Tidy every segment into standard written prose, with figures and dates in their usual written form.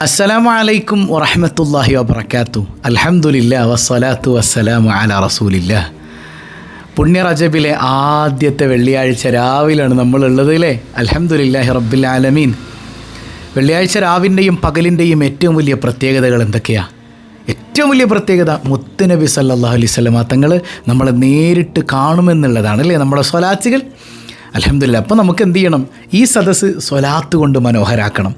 അസ്സലാമു അലൈക്കും വറഹ്മത്തുള്ളാഹി വബറകാതുഹു. അൽഹംദുലില്ലാ വസ്സലാത്തു വസ്സലാമു അലാ റസൂലില്ലാ. പുണ്യ റജബിലെ ആദ്യത്തെ വെള്ളിയാഴ്ച രാവിലാണ് നമ്മളുള്ളത് അല്ലേ? അൽഹംദുലില്ലാഹി റബ്ബിൽ ആലമീൻ. വെള്ളിയാഴ്ച രാവിൻ്റെയും പകലിൻ്റെയും ഏറ്റവും വലിയ പ്രത്യേകതകൾ എന്തൊക്കെയാണ്? ഏറ്റവും വലിയ പ്രത്യേകത മുത്തുനബി സല്ലല്ലാഹു അലൈഹി വസല്ലമ തങ്ങൾ നമ്മളെ നേരിട്ട് കാണുമെന്നുള്ളതാണ് അല്ലേ? നമ്മുടെ സ്വലാത്തുകൾ. അൽഹംദുലില്ലാ. അപ്പോൾ നമുക്ക് എന്ത് ചെയ്യണം? ഈ സദസ്സ് സ്വലാത്ത് കൊണ്ട് മനോഹരാക്കണം.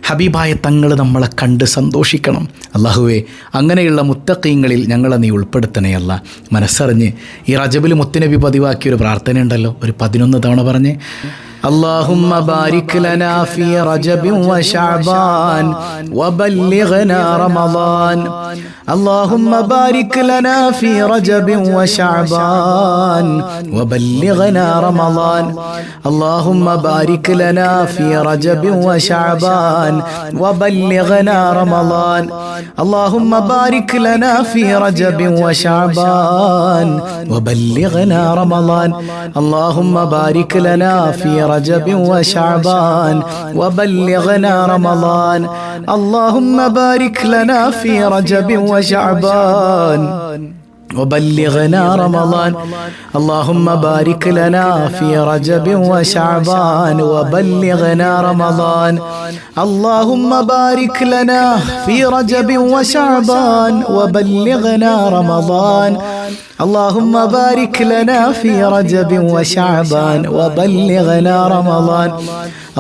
ഹബീബായ തങ്ങൾ നമ്മളെ കണ്ട് സന്തോഷിക്കണം. അല്ലാഹുവേ, അങ്ങനെയുള്ള മുത്തഖീങ്ങളിൽ ഞങ്ങളെ നീ ഉൾപ്പെടുത്തണേ അല്ലാ. മനസ്സറിഞ്ഞ് ഈ റജബിൽ മുത്തുനബി പതിവാക്കിയൊരു പ്രാർത്ഥനയുണ്ടല്ലോ, ഒരു 11 തവണ പറഞ്ഞ് اللهم بارك لنا في رجب وشعبان وبلغنا رمضان. اللهم بارك لنا في رجب وشعبان وبلغنا رمضان. اللهم بارك لنا في رجب وشعبان وبلغنا رمضان. اللهم بارك لنا في رجب وشعبان وبلغنا رمضان. اللهم بارك لنا في رجب وشعبان وبلغنا رمضان. اللهم بارك لنا في رجب وشعبان وبلغنا رمضان. اللهم بارك لنا في رجب وشعبان وبلغنا رمضان. اللهم بارك لنا في رجب وشعبان وبلغنا رمضان. اللهم بارك لنا في رجب وشعبان وبلغنا رمضان.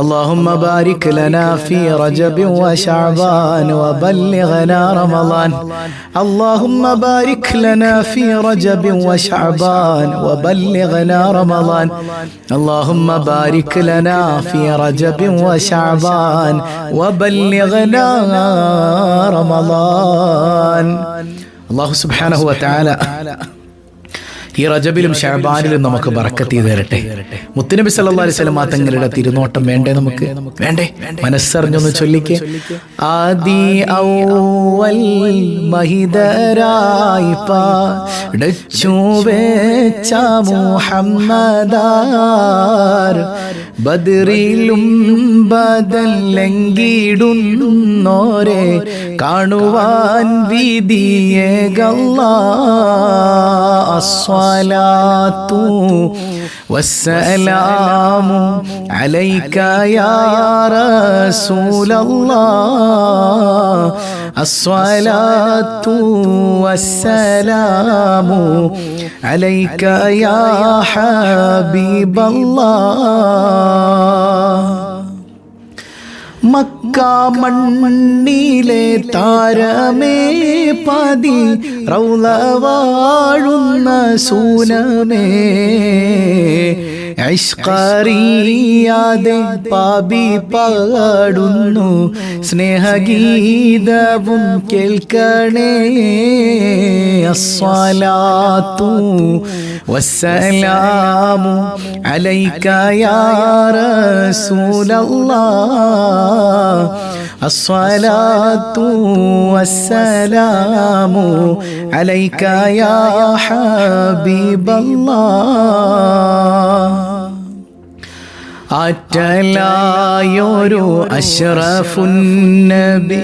اللهم بارك لنا في رجب وشعبان وبلغنا رمضان. اللهم بارك لنا في رجب وشعبان وبلغنا رمضان. اللهم بارك لنا في رجب وشعبان وبلغنا رمضان. الله سبحانه وتعالى ഈ റജബിലും ശഅബാനിലും നമുക്ക് ബറക്കത്ത് ചെയ്ത് തരട്ടെ. മുത്തുനബി സല്ലല്ലാഹു അലൈഹി വസല്ലം തങ്ങളുടെ തിരുനോട്ടം വേണ്ടേ? നമുക്ക് വേണ്ടേ? മനസ്സറിഞ്ഞൊന്ന് ചൊല്ലിക്ക്. ആദി ഔവൽ മഹിദരായി പാടച്ചു വെച്ച മുഹമ്മദാർ ബദ്രിലും ബദലെങ്കിടുന്നോരെ കാണുവാൻ വിധിയേകല്ലാ. الصلاة والسلام عليك يا رسول الله. الصلاة والسلام عليك يا حبيب الله. മക്ക മണ്ണിലെ താരമേ പതി റൗള വാഴുന്ന സൂനമേ ഇഷ്ഖറിയാതെ പാപി പാടുന്നു സ്നേഹഗീതവും കേൾക്കണേ. അസ്സലാത്തു വസ്സലാമു അലൈക യാ റസൂലല്ലാഹ്. അസ്സലാത്തു വസ്സലാമു അലൈക യാ ഹബീബല്ലാഹ്. ആറ്റലായൊരു അഷ്റഫുൻ നബി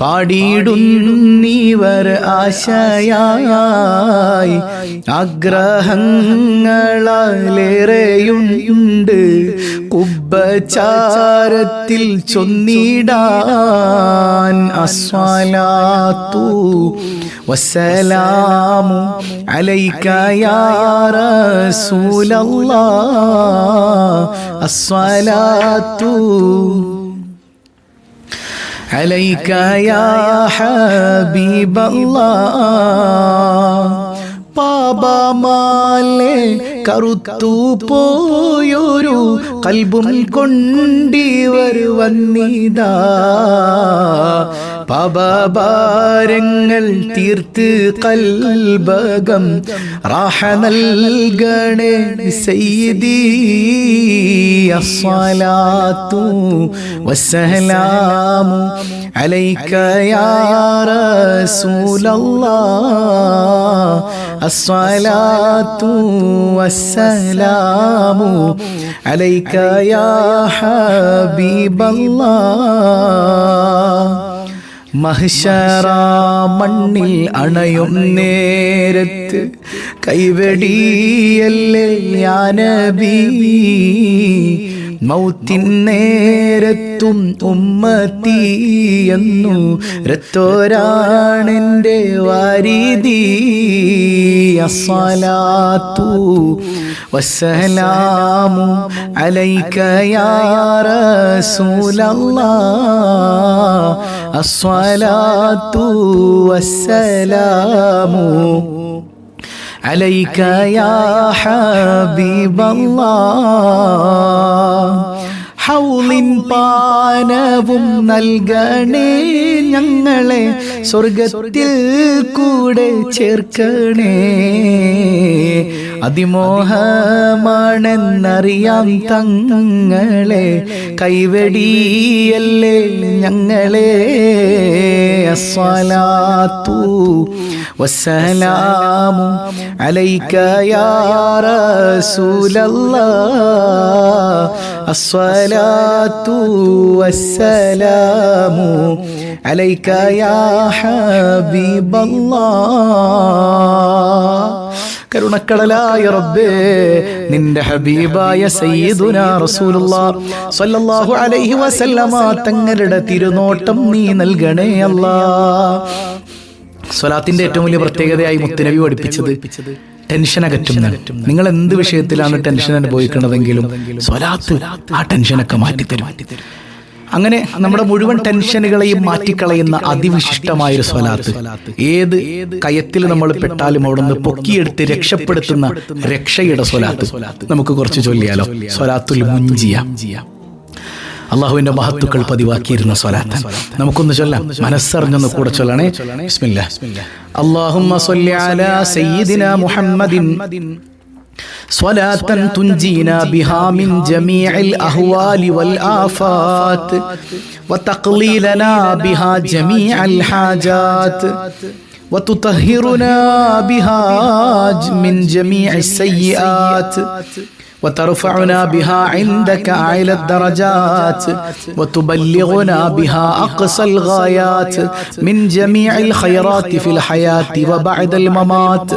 പാടിയിടുന്നീവർ ആശയായി ആഗ്രഹങ്ങളേറെയുണ്ട് കുബ്ബചാരത്തിൽ ചൊന്നിടാൻ. അസ്സലാത്തു വസ്സലാമു അലൈക യാ റസൂലല്ലാഹ്. അസ്സലാത്തു عليك يا حبيب الله. പാപമാലെ കറുത്തു പോയൊരു കൽബും കൊണ്ടിവർ വന്നിതാ. പാപഭാരങ്ങൾ തീർത്ത് കൽബകം റാഹ നൽകണേ സയ്യിദി. അസ്സലാത്തു വസ്സലാമു അലൈക യാ റസൂലല്ലാഹ്. الصلاة والسلام عليك يا حبيب الله മഹ്ശറ മണ്ണിൽ അണയും നേരത്ത് കൈവെടിയല്ലേ യാ നബി, മൗത്തിൻ നേരത്തും ഉമ്മത്തി എന്നു രത്തോരാണെൻ്റെ വാരിദി. അസ്സലാത്തു വസ്സലാമു അലൈക യാ റസൂലല്ലാഹ്, അസ്സലാത്തു വസ്സലാമു അലൈക യാ ഹബീബല്ലാഹ്. ഹൗലിൻ പാനവും നൽകണേ ഞങ്ങളെ, സ്വർഗത്തിൽ കൂടെ ചേർക്കണേ. അതിമോഹമാണെന്നറിയാം തങ്ങളെ, കൈവെടിയല്ലേ ഞങ്ങളെ. അസ്സലാത്തു വസ്സലാമു അലൈക യാ റസൂലല്ലാഹ്, അസ്സലാത്തു വസ്സലാമു അലൈക യാ ഹബീബല്ലാഹ്. കരുണക്കടലായ റബ്ബേ, നിന്റെ ഹബീബായ സയ്യിദുനാ റസൂലുള്ളാഹി സ്വല്ലല്ലാഹു അലൈഹി വസല്ലമ തങ്ങളുടെ തിരുനോട്ടം നീ നൽകണേ അല്ലാഹ്. സ്വലാത്തിന്റെ ഏറ്റവും വലിയ പ്രത്യേകതയായി മുത്തുനബി പഠിപ്പിച്ചത് ടെൻഷൻ അകറ്റുന്നതാണ്. നിങ്ങൾ എന്ത് വിഷയത്തിലാണ് ടെൻഷൻ അനുഭവിക്കുന്നതെങ്കിലും സ്വലാത്ത് ആ ടെൻഷനൊക്കെ മാറ്റിത്തരും. അങ്ങനെ നമ്മുടെ മുഴുവൻ ടെൻഷനുകളെയും മാറ്റിക്കളയുന്ന അതിവിശിഷ്ടമായൊരു സ്വലാത്ത്. ഏത് കയത്തിൽ നമ്മൾ പെട്ടാലും അവിടെ നിന്ന് പൊക്കിയെടുത്ത് രക്ഷപ്പെടുത്തുന്ന രക്ഷയുടെ സ്വലാത്ത് നമുക്ക് കുറച്ച് ചൊല്ലിയാലോ? സ്വലാത്തുൽ മുൻജിയ, അള്ളാഹുവിന്റെ മഹത്തുക്കൾ പതിവാക്കിയിരുന്ന സ്വലാത്ത് നമുക്കൊന്ന് ചൊല്ലാം. മനസ്സറിഞ്ഞൊന്ന് കൂടെ ചൊല്ലണേ. ബിസ്മില്ലാഹ്. അല്ലാഹുമ്മ സ്വല്ലി അലാ സയ്യിദിനാ മുഹമ്മദിൻ സ്വലാത്തൻ തുൻജീനാ ബിഹാ മിൻ ജമീഇൽ അഹ്വാലി വൽ ആഫാത്ത് വതഖ്ലീ ലനാ ബിഹാ ജമീഅൽ ഹാജാത്ത് വതുതഹിറുനാ ബിഹാ മിൻ ജമീഇസ് സയ്യിആത്ത് وترفعنا بها عندك أعلى الدرجات وتبلغنا بها أقصى الغايات من جميع الخيرات في الحياة وبعد الممات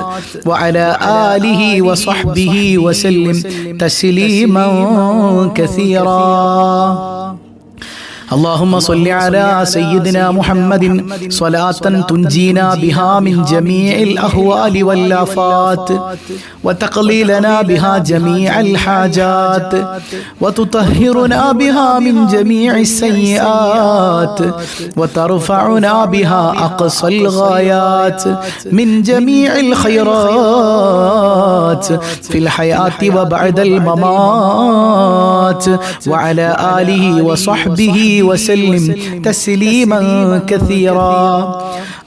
وعلى آله وصحبه وسلم تسليما كثيرا. اللهم صل على سيدنا محمد صلاة تنجينا بها من جميع الأهوال والآفات وتقضي لنا بها جميع الحاجات وتطهرنا بها من جميع السيئات وترفعنا بها أقصى الغايات من جميع الخيرات في الحياة وبعد الممات وعلى آله وصحبه وسلم تسليما كثيرا.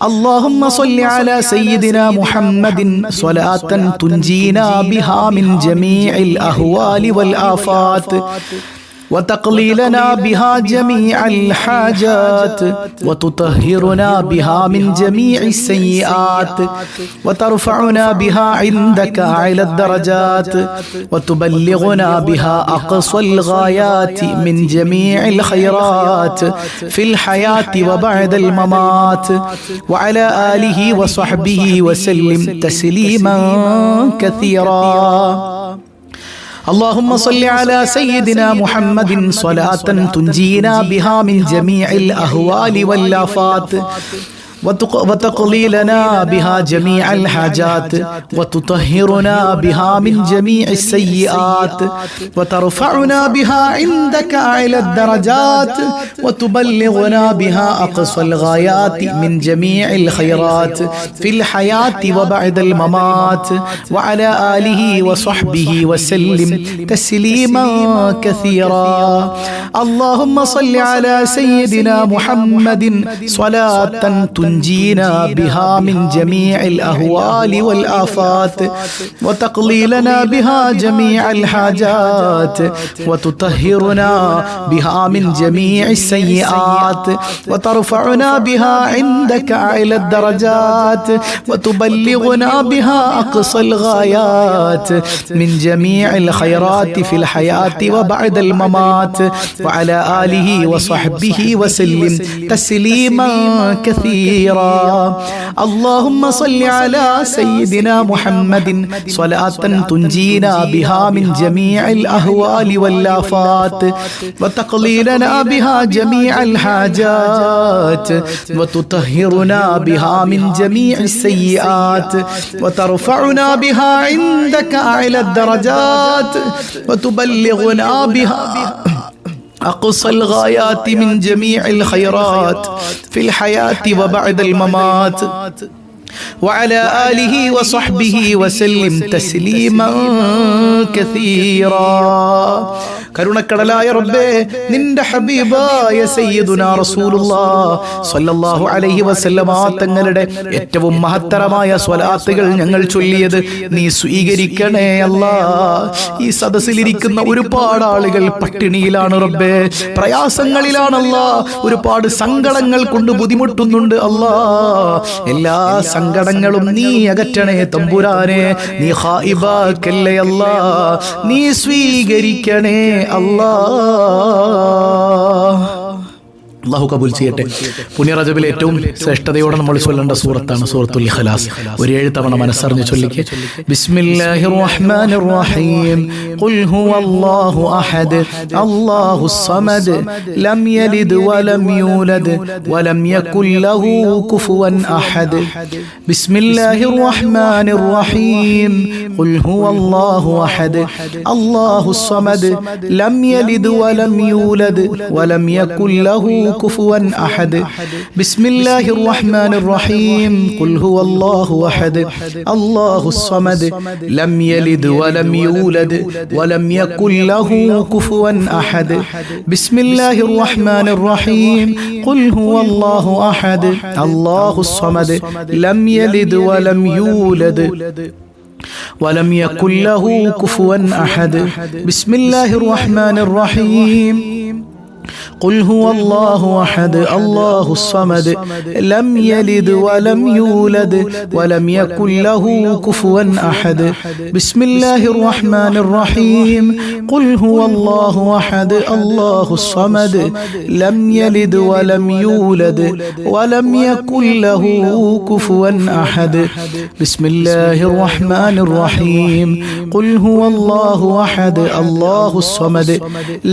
اللهم صل على سيدنا محمد صلاة تنجينا بها من جميع الأهوال والآفات وتقضي لنا بها جميع الحاجات وتطهرنا بها من جميع السيئات وترفعنا بها عندك أعلى الدرجات وتبلغنا بها أقصى الغايات من جميع الخيرات في الحياة وبعد الممات وعلى آله وصحبه وسلم تسليما كثيرا. اللهم صل على سيدنا محمد صلاة تنجينا بها من جميع الأهوال والآفات وتقضي لنا بها جميع الحاجات وتطهرنا بها من جميع السيئات وترفعنا بها عندك أعلى الدرجات وتبلغنا بها أقصى الغايات من جميع الخيرات في الحياة وبعد الممات وعلى آله وصحبه وسلم تسليما كثيرا. اللهم صل على سيدنا محمد صلاة تنجينا بها من جميع الأهوال والآفات وتقضي لنا بها جميع الحاجات وتطهرنا بها من جميع السيئات وترفعنا بها عندك أعلى الدرجات وتبلغنا بها أقصى الغايات من جميع الخيرات في الحياة وبعد الممات وعلى آله وصحبه وسلم تسليما كثيرا. اللهم صل على سيدنا محمد صلاة تنجينا بها من جميع الأهوال والآفات وتقضي لنا بها جميع الحاجات وتطهرنا بها من جميع السيئات وترفعنا بها عندك أعلى الدرجات وتبلغنا بها أقصى الغايات من جميع الخيرات في الحياة وبعد الممات وعلى آله وصحبه وسلم تسليما كثيرا. കരുണക്കടലായ റബ്ബേ, നിന്റെ ഹബീബായ സയ്യിദുനാ റസൂലുള്ളാഹി സ്വല്ലല്ലാഹു അലൈഹി വസല്ലമ തങ്ങളുടെ ഏറ്റവും മഹത്തരമായ സ്വലാത്തുകൾ ഞങ്ങൾ ചൊല്ലിയത് നീ സ്വീകരിക്കണേ അല്ലാഹ്. ഈ സദസ്സിലിരിക്കുന്ന ഒരുപാട് ആളുകൾ പട്ടിണിയിലാണ് റബ്ബേ, പ്രയാസങ്ങളിലാണ് അല്ലാഹ്, ഒരുപാട് സങ്കടങ്ങൾ കൊണ്ട് ബുദ്ധിമുട്ടുന്നുണ്ട് അല്ലാഹ്. എല്ലാ സങ്കടങ്ങളും നീ അകറ്റണേ തമ്പുരാനെ. നീ ഖായിബാക്കല്ലേ അല്ലാഹ്, നീ സ്വീകരിക്കണേ അല്ലാഹു കബൂൽ ചെയ്യട്ടെ. പുണ്യ റജബിലെ ഏറ്റവും ശ്രേഷ്ഠതയോടെ നമ്മൾ ചൊല്ലേണ്ട സൂറത്താണ് സൂറത്തുൽ ഇഖ്ലാസ്. ഒരു 7 തവണ മനസ്സറിഞ്ഞ് ചൊല്ലിക്ക്. ബിസ്മില്ലാഹിർ റഹ്മാനിർ റഹീം. ഖുൽ ഹുവല്ലാഹു അഹദ് അല്ലാഹുസ് സമദ് ലം യലിദ് വലം യൂലദ് വലം യകുൽ ലഹു കുഫുവൻ അഹദ്. ബിസ്മില്ലാഹിർ റഹ്മാനിർ റഹീം. ഖുൽ ഹുവല്ലാഹു അഹദ് അല്ലാഹുസ് സമദ് ലം യലിദ് വലം യൂലദ് വലം യകുൽ ലഹു كفوا أحد. بسم الله الرحمن الرحيم. قل هو الله أحد الله الصمد لم يلد ولم يولد ولم يكن له كفوا أحد. بسم الله الرحمن الرحيم. قل هو الله أحد الله الصمد لم يلد ولم يولد ولم يكن له كفوا أحد. بسم الله الرحمن الرحيم. قل هو الله أحد الله الصمد لم يلد ولم يولد ولم يكن له كفوا أحد. بسم الله الرحمن الرحيم. قل هو الله أحد الله الصمد لم يلد ولم يولد ولم يكن له كفوا أحد. بسم الله الرحمن الرحيم. قل هو الله أحد الله الصمد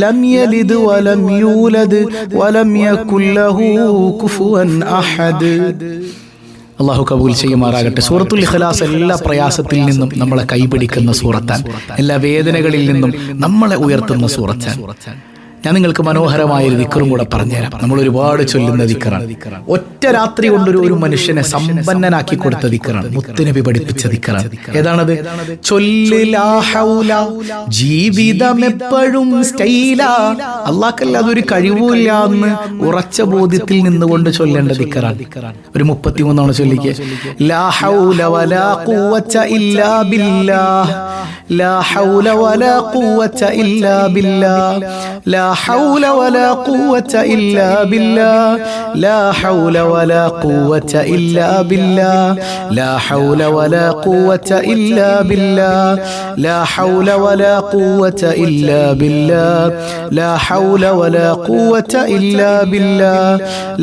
لم يلد ولم يولد ولم يكن له كفوا أحد. അള്ളാഹു കബൂൽ ചെയ്യുമാറാകട്ടെ. സൂറത്തുൽ ഇഖ്ലാസ് എല്ലാ പ്രയാസത്തിൽ നിന്നും നമ്മളെ കൈപിടിക്കുന്ന സൂറത്താൻ, എല്ലാ വേദനകളിൽ നിന്നും നമ്മളെ ഉയർത്തുന്ന സൂറത്താൻ. ഞാൻ നിങ്ങൾക്ക് മനോഹരമായൊരു ദിക്റും കൂടെ പറഞ്ഞുതരാം. നമ്മൾ ഒരുപാട് ചൊല്ലുന്ന ദിക്റാണ്. ഒറ്റ രാത്രി കൊണ്ടൊരു മനുഷ്യനെ സമ്പന്നനാക്കി കൊടുത്ത ദിക്റാണ്. മുത്തുനബി പഠിപ്പിച്ച ദിക്റാണ്. ഏതാണത്? ചൊല്ല് ലാ ഹൗല, ജീവിതം എപ്പോഴും സ്റ്റൈലാ. അല്ലാഹുക്കല്ലാതെ ഒരു കഴിവില്ല എന്ന് ഉറച്ച ബോധ്യത്തിൽ നിന്നുകൊണ്ട് ചൊല്ലേണ്ട ദിക്റാണ്. ഒരു 33 തവണ ചൊല്ലിക്ക്. ലാ ഹൗല വലാ ഖുവത ഇല്ലാ ബില്ലാഹ് ലാ ഹൗല വലാ ഖുവത ഇല്ലാ ബില്ലാഹ് ലാ حول ولا قوة إلا بالله لا حول ولا قوة إلا بالله لا حول ولا قوة إلا بالله لا حول ولا قوة إلا بالله لا حول ولا قوة إلا بالله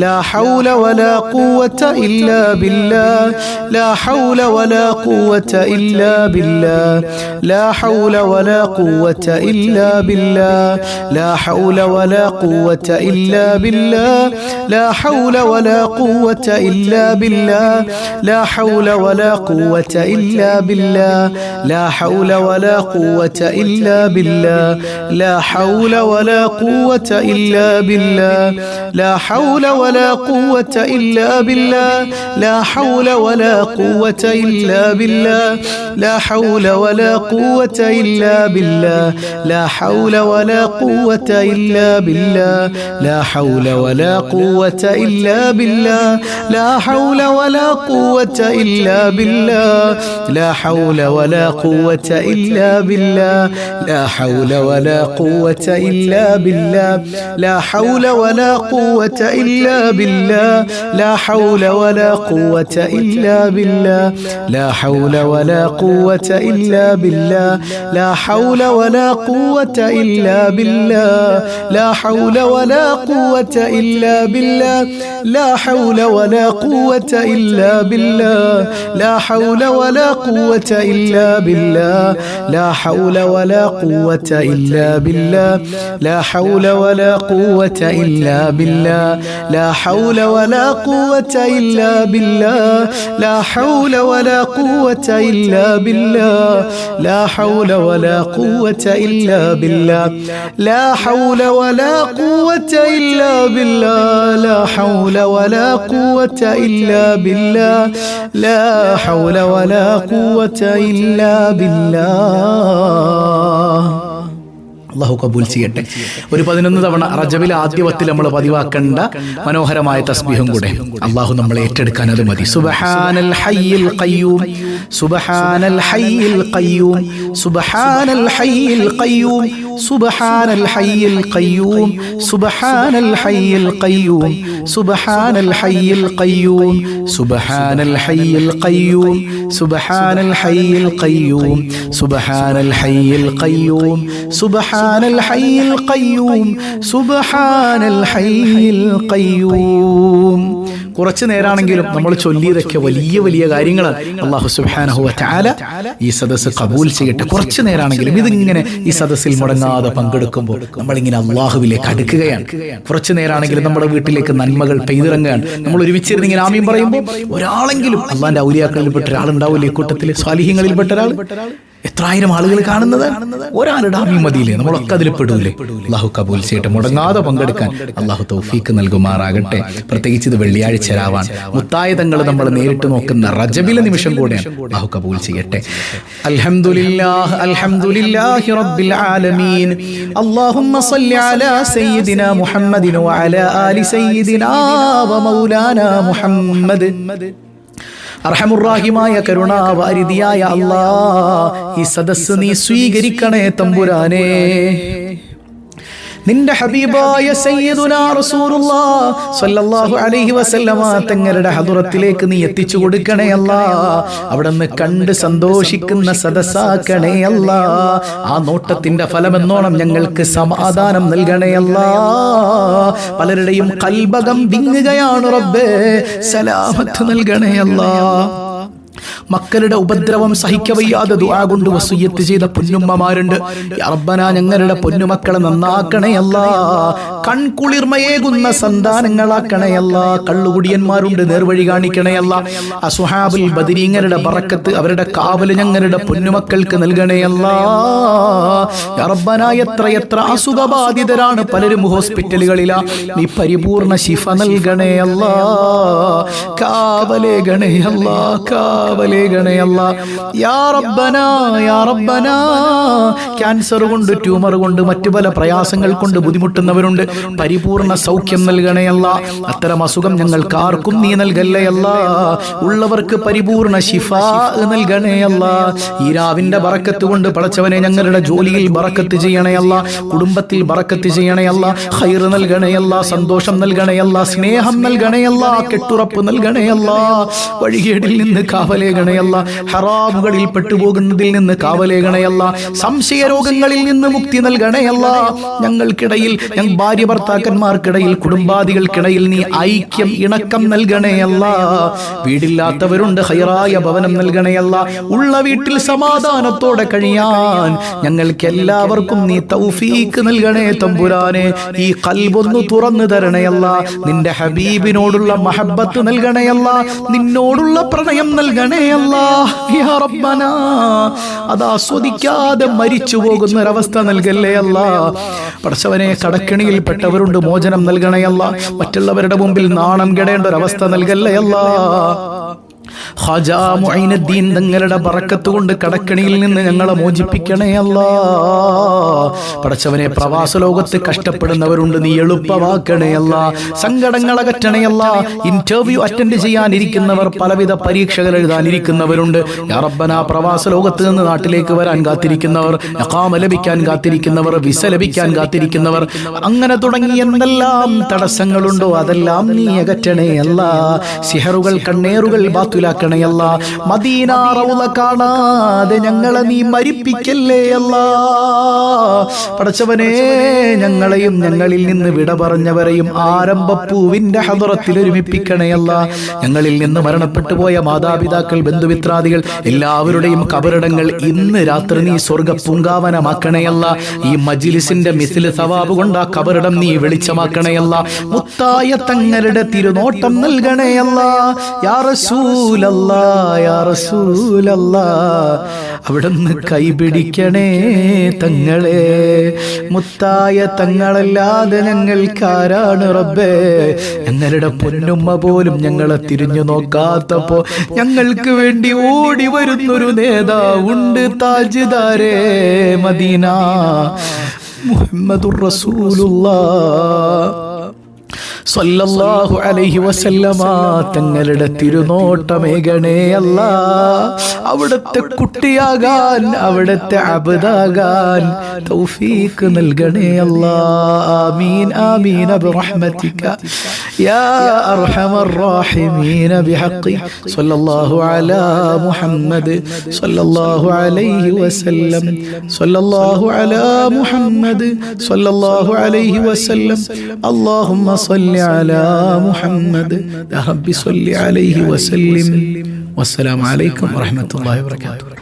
لا حول ولا قوة إلا بالله لا حول ولا قوة إلا بالله لا حول ولا قوة إلا بالله لا حول ولا قوة إلا بالله لا حول ولا قوة إلا بالله لا حول ولا قوة إلا بالله لا حول ولا قوة إلا بالله لا حول ولا قوة إلا بالله لا حول ولا قوة إلا بالله لا حول ولا قوة إلا بالله لا حول ولا قوة إلا بالله لا حول ولا قوة إلا بالله لا حول ولا قوة إلا بالله لا حول ولا قوة إلا بالله لا حول ولا قوة إلا بالله لا حول ولا قوة إلا بالله لا حول ولا قوة إلا بالله لا حول ولا قوة إلا بالله لا حول ولا قوة إلا بالله لا حول ولا قوة إلا بالله لا حول ولا قوة إلا بالله لا حول ولا قوة إلا بالله لا حول ولا قوة إلا بالله لا حول ولا قوة إلا بالله لا حول ولا قوة إلا بالله لا حول ولا قوة إلا بالله لا حول ولا قوة إلا بالله لا حول ولا قوة إلا بالله لا حول ولا قوة إلا بالله لا حول ولا قوة إلا بالله لا حول ولا قوة إلا بالله അള്ളാഹു കബൂൽ ചെയ്യട്ടെ. ഒരു 11 തവണ റജബിലെ ആദ്യവത്തിൽ നമ്മൾ പതിവാക്കേണ്ട മനോഹരമായ തസ്ബീഹും കൂടെ അള്ളാഹു നമ്മളെ ഏറ്റെടുക്കാൻ അത് മതി. സുബ്ഹാനൽ ഹയ്യിൽ ഖയ്യൂം സുബ്ഹാനൽ ഹയ്യിൽ ഖയ്യൂം സുബ്ഹാനൽ ഹയ്യിൽ ഖയ്യൂം സുബ്ഹാനൽ ഹയ്യിൽ ഖയ്യൂം സുബ്ഹാനൽ ഹയ്യിൽ ഖയ്യൂം സുബ്ഹാനൽ ഹയ്യിൽ ഖയ്യൂം സുബ്ഹാനൽ ഹയ്യിൽ ഖയ്യൂം സുബ്ഹാനൽ ഹയ്യിൽ ഖയ്യൂം സുബ്ഹാനൽ ഹയ്യിൽ ഖയ്യൂം സുബ്ഹാനൽ ഹയ്യിൽ ഖയ്യൂം സുബ്ഹാനൽ ഹയ്യിൽ ഖയ്യൂം. കുറച്ചു നേരാണെങ്കിലും നമ്മൾ ചൊല്ലിയതൊക്കെ വലിയ വലിയ കാര്യങ്ങളാണ്. അല്ലാഹു സുബ്ഹാനഹു വ തആല ഈ സദസ്സ് കബൂൽ ചെയ്യട്ടെ. കുറച്ചു നേരാണെങ്കിലും ഇതിങ്ങനെ ഈ സദസ്സിൽ മുടങ്ങാതെ പങ്കെടുക്കുമ്പോൾ നമ്മളിങ്ങനെ അള്ളാഹുവിലേക്ക് അടുക്കുകയാണ്. കുറച്ചു നേരാണെങ്കിലും നമ്മുടെ വീട്ടിലേക്ക് നന്മകൾ പെയ്തിറങ്ങുകയാണ്. നമ്മൾ ഒരുമിച്ചിരുന്ന് ഇങ്ങനെ ആമീൻ പറയുമ്പോൾ ഒരാളെങ്കിലും അള്ളാന്റെ ഔലിയാക്കളിൽപ്പെട്ട ഒരാളുണ്ടാവില്ലേ, ഈ കൂട്ടത്തിൽ സ്വാലിഹീങ്ങളിൽപ്പെട്ട ഒരാൾ. എത്രായിരം ആളുകൾ കാണുന്നത് ഒരാളുടെ ആമീൻ മതിയില്ലേ, നമ്മളൊക്കെ അതിൽ പെടൂലേ. അള്ളാഹു കബൂൽ ചെയ്യട്ടെ. മുടങ്ങാതെ പങ്കെടുക്കാൻ അള്ളാഹു തൗഫീക്ക് നൽകുമാറാകട്ടെ. പ്രത്യേകിച്ച് ഇത് വെള്ളിയാഴ്ച രാവാൻ മുത്തായ തങ്ങൾ നമ്മൾ നേരിട്ട് നോക്കുന്ന റജബിലെ നിമിഷം കൂടെയാണ്. അള്ളാഹു കബൂൽ ചെയ്യട്ടെ. അൽഹംദുലില്ലാഹ് അൽഹംദുലില്ലാഹി റബ്ബിൽ ആലമീൻ. അല്ലാഹുമ്മ സ്വല്ലി അലാ സയ്യിദിനാ മുഹമ്മദിൻ വഅലാ ആലി സയ്യിദിനാ വ മൗലാനാ മുഹമ്മദ്. അർഹമുർറാഹിമായ കരുണാവാരിധിയായ അല്ലാഹ്, ഈ സദസ്സ് നീ സ്വീകരിക്കണേ തമ്പുരാനേ. നിന്റെ ഹബീബായ സയ്യിദുനാ റസൂലുള്ളാഹ് സ്വല്ലല്ലാഹു അലൈഹി വസല്ലമ തങ്ങളുടെ ഹദറത്തിലേക്ക് നീ എത്തിച്ചു കൊടുക്കണേ അല്ലാഹ്. അവിടുന്ന് കണ്ട് സന്തോഷിക്കുന്ന സദസ്സാക്കണേ അല്ലാഹ്. ആ നോട്ടത്തിന്റെ ഫലമെന്നോണം ഞങ്ങൾക്ക് സമാധാനം നൽകണേ അല്ലാഹ്. പലരുടെയും ഖൽബകം വിങ്ങുകയാണ് റബ്ബേ, സലാമത്ത് നൽകണേ അല്ലാഹ്. മക്കളുടെ ഉപദ്രവം സഹിക്കവയ്യാതെ ദുആ കൊണ്ട് വസിയ്യത്ത് ചെയ്ത പൊന്നുമ്മമാരുണ്ട്. യാ റബ്ബനാ, ഞങ്ങളുടെ പൊന്നുമക്കളെ നന്നാക്കണേ അല്ലാഹ്. കൺകുളിർമയേകുന്ന സന്താനങ്ങളാക്കണേ അല്ലാഹ്. കള്ളുകുടിയന്മാരുണ്ട്, നേർവഴി കാണിക്കണേ അല്ലാഹ്. അസ്ഹാബുൽ ബദരീങ്ങളുടെ ബറക്കത്ത്, അവരുടെ കാവല് ഞങ്ങളുടെ പൊന്നുമക്കൾക്ക് നൽകണേ അല്ലാഹ്. യാ റബ്ബനാ, എത്ര അസുഖബാധിതരാണ്, പലരും ഹോസ്പിറ്റലുകളിലാ. നീ പരിപൂർണ ശിഫ നൽകണേ അല്ലാഹ്. കാവലേകണേ അല്ലാഹ്, കാവലേകണേ അല്ലാഹ്. യാ റബ്ബനാ, യാ റബ്ബനാ, ക്യാൻസർ കൊണ്ട്, ട്യൂമർ കൊണ്ട്, മറ്റു പല പ്രയാസങ്ങൾ കൊണ്ട് ബുദ്ധിമുട്ടുന്നവരുണ്ട്. പരിപൂർണ സൗഖ്യം നൽകണേ അല്ലാഹ്. അത്തരം അസുഖം ഞങ്ങൾക്ക് ആർക്കും നീ നൽകല്ലേ അല്ലാഹ്. ഉള്ളവർക്ക് പരിപൂർണ ശിഫാ നൽകണേ അല്ലാഹ്. ഈ രാവിന്റെ ബറക്കത്ത് കൊണ്ട് പടച്ചവനെ ഞങ്ങളുടെ ജോലിയിൽ ബറക്കത്ത് ചെയ്യണേ അല്ലാഹ്. കുടുംബത്തിൽ ബറക്കത്ത് ചെയ്യണേ അല്ലാഹ്. ഖൈർ നൽകണേ അല്ലാഹ്. സന്തോഷം നൽകണേ അല്ലാഹ്. സ്നേഹം നൽകണേ അല്ലാഹ്. കെട്ടുറപ്പ് നൽകണേ അല്ലാഹ്. വഴികേടിൽ നിന്ന് കാവലേകണേ അല്ലാഹ്. ഹറാമുകളിൽ പെട്ടുപോകുന്നതിൽ നിന്ന് കാവലേകണേ അല്ലാഹ്. സംശയ രോഗങ്ങളിൽ നിന്ന് മുക്തി നൽകണേ അല്ലാഹ്. ഞങ്ങൾക്കിടയിൽ, ഭാര്യ ഭർത്താക്കന്മാർക്കിടയിൽ, കുടുംബാദികൾക്കിടയിൽ നീ ഐക്യം, ഇണക്കം നൽകണേ അല്ലാഹ്. വീടില്ലാത്തവരുണ്ട്, ഖൈറായ ഭവനം നൽകണേ അല്ലാഹ്. ഉള്ള വീട്ടിൽ സമാധാനത്തോടെ കഴിയാൻ ഞങ്ങൾക്ക് എല്ലാവർക്കും നീ തൗഫീക്ക് നൽകണേ തമ്പുരാനെ. ഈ ഖൽബൊന്ന് തുറന്നു തരണേ അല്ലാഹ്. നിന്റെ ഹബീബിനോടുള്ള മഹബ്ബത്ത് നൽകണേ അല്ലാഹ്. നിന്നോടുള്ള പ്രണയം നൽകണേ അല്ലാഹ്. യാ റബ്ബനാ, അത് ആസ്വദിക്കാതെ മരിച്ചു പോകുന്ന ഒരവസ്ഥ നൽകല്ലേ അല്ലാഹ്. പടച്ചവനെ, കടക്കിണിയിൽപ്പെട്ടവരുണ്ട്, മോചനം നൽകണേ അല്ലാഹ്. മറ്റുള്ളവരുടെ മുമ്പിൽ നാണം കെടേണ്ട ഒരവസ്ഥ നൽകല്ലേ അല്ലാഹ്. ഖാജാ മുഈനുദ്ദീൻ തങ്ങളുടെ ബറക്കത്ത് കൊണ്ട് കടക്കണിയിൽ നിന്ന് ഞങ്ങളെ മോചിപ്പിക്കണേ അല്ലാ. പടച്ചവനെ, പ്രവാസ ലോകത്ത് കഷ്ടപ്പെടുന്നവരുണ്ട്, നീ എളുപ്പമാക്കണേ അല്ലാ. സങ്കടങ്ങൾ അകറ്റണേ അല്ലാ. ഇന്റർവ്യൂ അറ്റൻഡ് ചെയ്യാനിരിക്കുന്നവർ, പലവിധ പരീക്ഷകൾ എഴുതാനിരിക്കുന്നവരുണ്ട്. യാ റബ്ബനാ, പ്രവാസ ലോകത്ത് നിന്ന് നാട്ടിലേക്ക് വരാൻ കാത്തിരിക്കുന്നവർ, ഇഖാമ ലഭിക്കാൻ കാത്തിരിക്കുന്നവർ, വിസ ലഭിക്കാൻ കാത്തിരിക്കുന്നവർ, അങ്ങനെ തുടങ്ങി എന്തെല്ലാം തടസ്സങ്ങളുണ്ടോ അതെല്ലാം നീ അകറ്റണേ അല്ലാ. സിഹറുകൾ, കണ്ണേറുകൾ ബാത്തുലാക്കണേ അല്ലാ. മദീന റൗള കാണാതെ ഞങ്ങളെ നീ മരിപ്പിക്കല്ലേ അല്ലാ. പടച്ചവനെ, ഞങ്ങളെയും ഞങ്ങളിൽ നിന്ന് വിട പറഞ്ഞവരെയും ആരംഭപ്പൂവിന്റെ ഹദറത്തിൽ ഒരുമിപ്പിക്കണേ അല്ലാ. ഞങ്ങളിൽ നിന്ന് മരണപ്പെട്ടു പോയ മാതാപിതാക്കൾ, ബന്ധുമിത്രാദികൾ എല്ലാവരുടെയും കബറിടങ്ങൾ ഇന്ന് രാത്രി നീ സ്വർഗ പൂങ്കാവനമാക്കണേ അല്ലാ. ഈ മജ്ലിസിന്റെ മിസ്ൽ സവാബ് കൊണ്ട് ആ കബറിടം നീ വെളിച്ചമാക്കണേ അല്ലാ. മുത്തായ തങ്ങളുടെ തിരുനോട്ടം നൽകണേ അല്ലാ. യാ റസൂലല്ലാ, യാ റസൂലല്ലാ, അവിടുന്ന് കൈപിടിക്കണേ തങ്ങളെ. മുത്തായ തങ്ങളല്ലാതെ ഞങ്ങൾക്കാരാണ് റബ്ബേ. ഞങ്ങളുടെ പൊന്നുമ്മ പോലും ഞങ്ങളെ തിരിഞ്ഞു നോക്കാത്തപ്പോ ഞങ്ങൾക്ക് വേണ്ടി ഓടി വരുന്നൊരു നേതാവുണ്ട്, താജ്ദാരേ മദീന മുഹമ്മദുർ റസൂലുള്ളാഹ് സ്വല്ലല്ലാഹു അലൈഹി വസല്ലമ തങ്ങളുടെ തിരുനോട്ടമേകണേ അല്ലാ. അവിടുത്തെ കുട്ടിയാകാൻ, അവിടുത്തെ അബ്ദാകാൻ തൗഫീഖ് നൽകണേ അല്ലാ. ആമീൻ ആമീൻ ബിറഹ്മതിക യാ അർഹമർ റഹീമീൻ ബിഹഖി സ്വല്ലല്ലാഹു അലാ മുഹമ്മദ് സ്വല്ലല്ലാഹു അലൈഹി വസല്ലം സ്വല്ലല്ലാഹു അലാ മുഹമ്മദ് സ്വല്ലല്ലാഹു അലൈഹി വസല്ലം. അല്ലാഹുമ്മ صل على محمد يا رب صل عليه وسلم. والسلام عليكم ورحمة الله وبركاته.